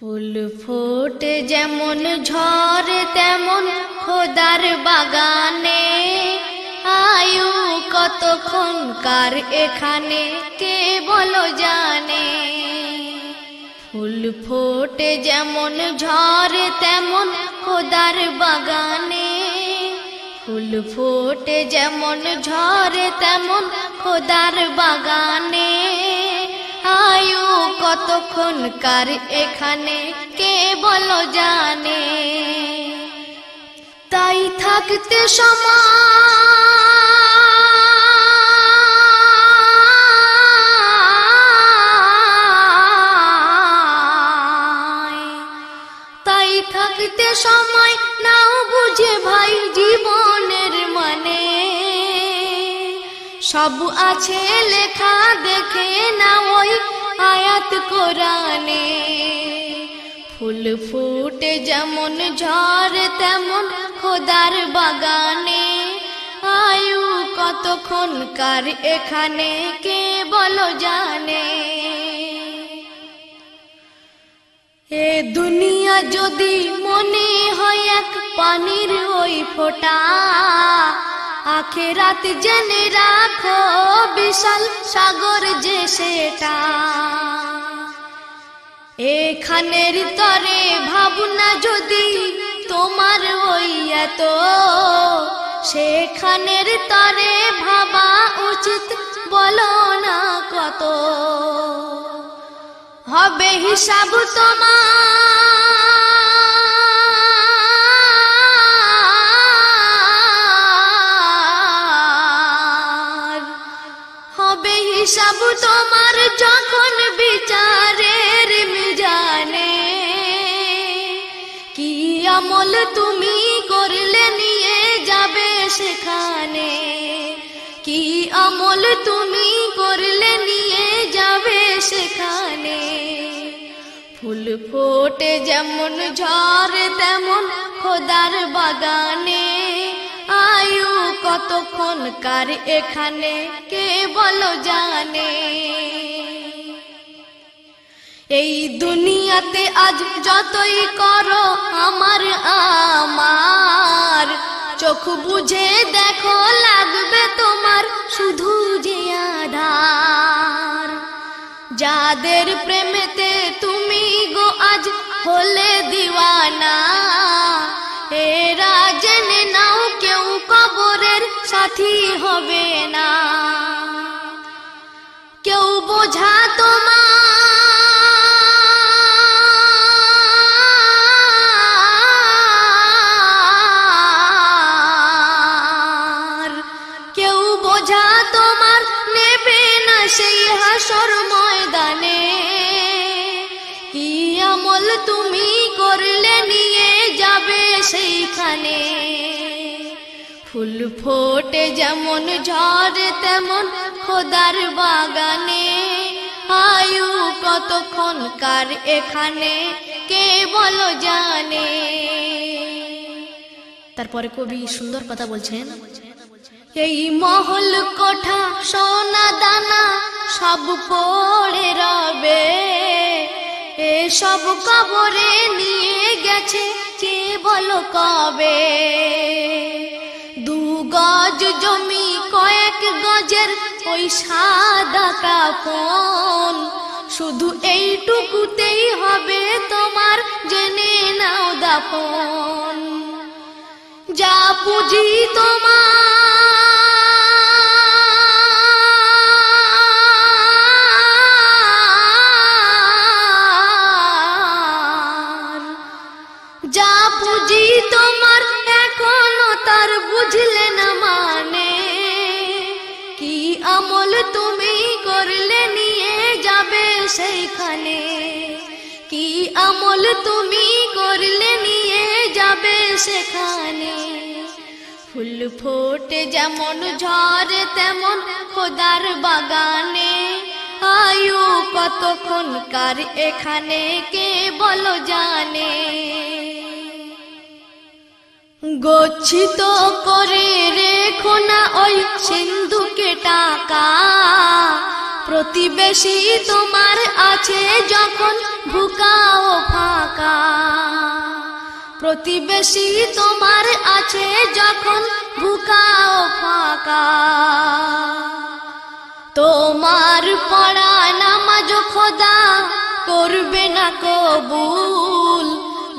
ফুল ফোটে যেমন ঝরে তেমন খোদার বাগানে, আয়ু কতক্ষণ কার এখানে কে বলো জানে। ফুল ফোটে যেমন ঝরে তেমন খোদার বাগানে, ফুল ফোটে যেমন ঝরে তেমন খোদার বাগানে, আয়ু কতক্ষণ কার এখানে কে বলো জানে। তাই থাকতে তাই থাকতে সময় নাও বুঝে ভাই জীবনের মানে, সব আছে লেখা দেখে না ওই আয়াত কোরআনে। ফুল ফুটে যেমন ঝরে তেমন খোদার বাগানে, আয়ু কতক্ষণ কার এখানে কে বলো জানে। এ দুনিয়া যদি মনে হয় এক পানির ওই ফোঁটা, আখেরাত জেনে রাখো বিশাল সাগর যে সেটা। এখানের তরে ভাবনা যদি তোমার ওই এত, সেখানের তরে ভাবা উচিত বলো না কত। হবে হিসাব তোমার, হবে হিসাব তোমার যখন বিচারের মিজানে। কি আমল তুমি করলে নিয়ে যাবে সেখানে, কি আমল তুমি করলে নিয়ে যাবে সেখানে। ফুল ফোটে যেমন ঝরে তেমন খোদার বাগানে, আয়ু কতক্ষণ কার এখানে কে বলো জানে। এই দুনিয়াতে আজ যতই করো আমার আমার, চোখ বুঝে দেখো লাগবে তোমার শুধু যে আধার। যাদের প্রেমেতে তুমি গো আজ হলে দিওয়ানা, এরা জেনে নাও কেউ কবরের সাথী হবে না। কেউ বোঝা তোমার, কেউ বোঝা তোমার নেবে না সেই হাসর ময়দানে। কি আমল তুমি করলে নিয়ে যাবে সেইখানে। ফুল ফোটে যেমন ঝরে তেমন খোদার বাগানে, আয়ু কতক্ষণ কার এখানে কে বলো জানে। তারপরে কবি সুন্দর কথা বলছেন, এই মহল কোঠা সোনা দানা সব পড়ে রবে, এসব কবরে নিয়ে গেছে কে বলো কবে। দু গজ জমি কয়েক গজের ওই সাদা কাফন, শুধু এইটুকুতেই হবে তোমার জেনে নাও দাফন। যা পুঁজি তোমার, যা পুঁজি তোমার এখনো তার বুঝলে না মানে। কি আমল তুমি করলে নিয়ে যাবে সেইখানে, কি আমল তুমি করলে নিয়ে যাবে সেখানে। ফুল ফোটে যেমন ঝরে তেমন খোদার বাগানে, আয়ু কতক্ষণ কার এখানে কে বলো জানে। গচ্ছিত করে রেখো না ওই সিন্ধুকে টাকা, প্রতিবেশী তোমার আছে যখন ভুকাও প্রতিবেশী তোমার আছে যখন ভুকাও ফাঁকা, তোমার পড়া নামাজ খোদা করবে না কবুল।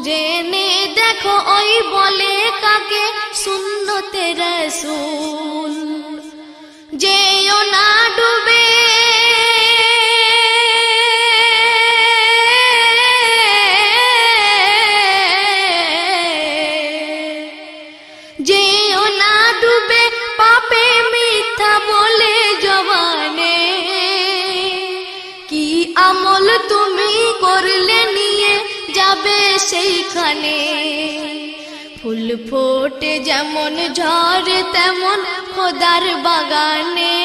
জেনে দেখো ওই বলে কাকে সুন্নতে রাসূল। যেও না ডুবে যেও না ডুবে পাপে মিথ্যা বলে জবানে। কি আমল তুমি করলে নিয়ে যাবে সেইখানে। ফুল ফোটে যেমন ঝরে তেমন খোদার বাগানে।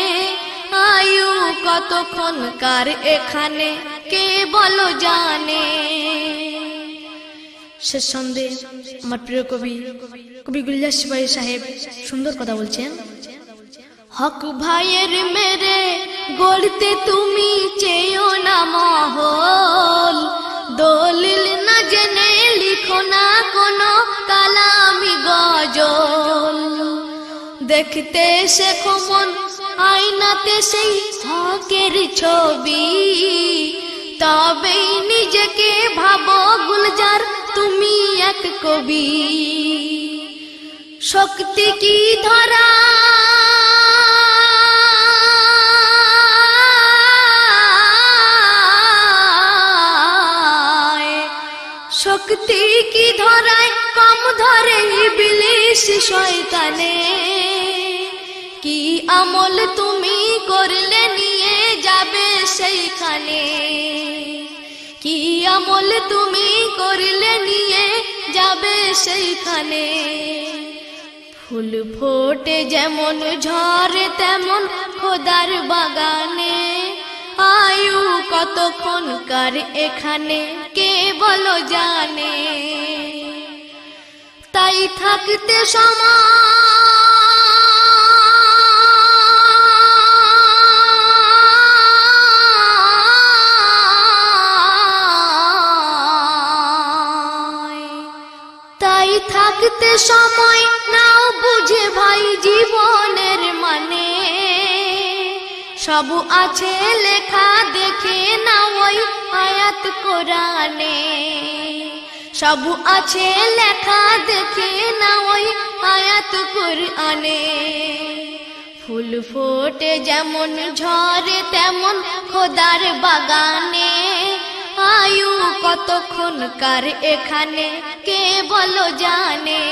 আয়ু কতক্ষণকার এখানে কে বলো জানে। শেষ সন্দেহ আমার প্রিয় কবি গুলজার সিপাহী সাহেব সুন্দর কথা বলছেন। হক ভাইয়ের মেরে গড়তে তুমি চেয়েও না মহল। দলিল না জেনে লিখো না কোনো কালামি গজল। দেখতে শেখো মন আয়নাতে সেই হকের ছবি। তবেই নিজেকে ভাবো গুলজার তুমি এক কবি। শক্তি কি ধরা শক্তি কি ধরায় কম ধরে ইবলিশ শয়তানে। কি আমল তুমি করলে নিয়ে যাবে সেইখানে। কি আমল তুমি করলে নিয়ে যাবে সেইখানে। ফুল ফোটে যেমন ঝরে তেমন খোদার বাগানে। আয়ু কতক্ষণকার এখানে কে বলো জানে। তাই থাকতে তাই থাকতে সময় নাও বুঝে ভাই জীবনের মানে। সব আছে লেখা দেখে না ওই আয়াত কোরআনে। সব আছে লেখা দেখে না ওই আয়াত কোরআনে। ফুল ফোটে যেমন ঝরে তেমন খোদার বাগানে। আয়ু কতক্ষণকার এখানে কে বলো জানে।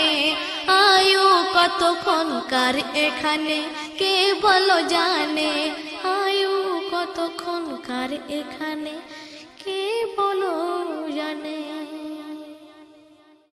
আয়ু কতক্ষণকার এখানে কে বলো জানে। আয়ু কতক্ষণকার এখানে কে বলো জানে।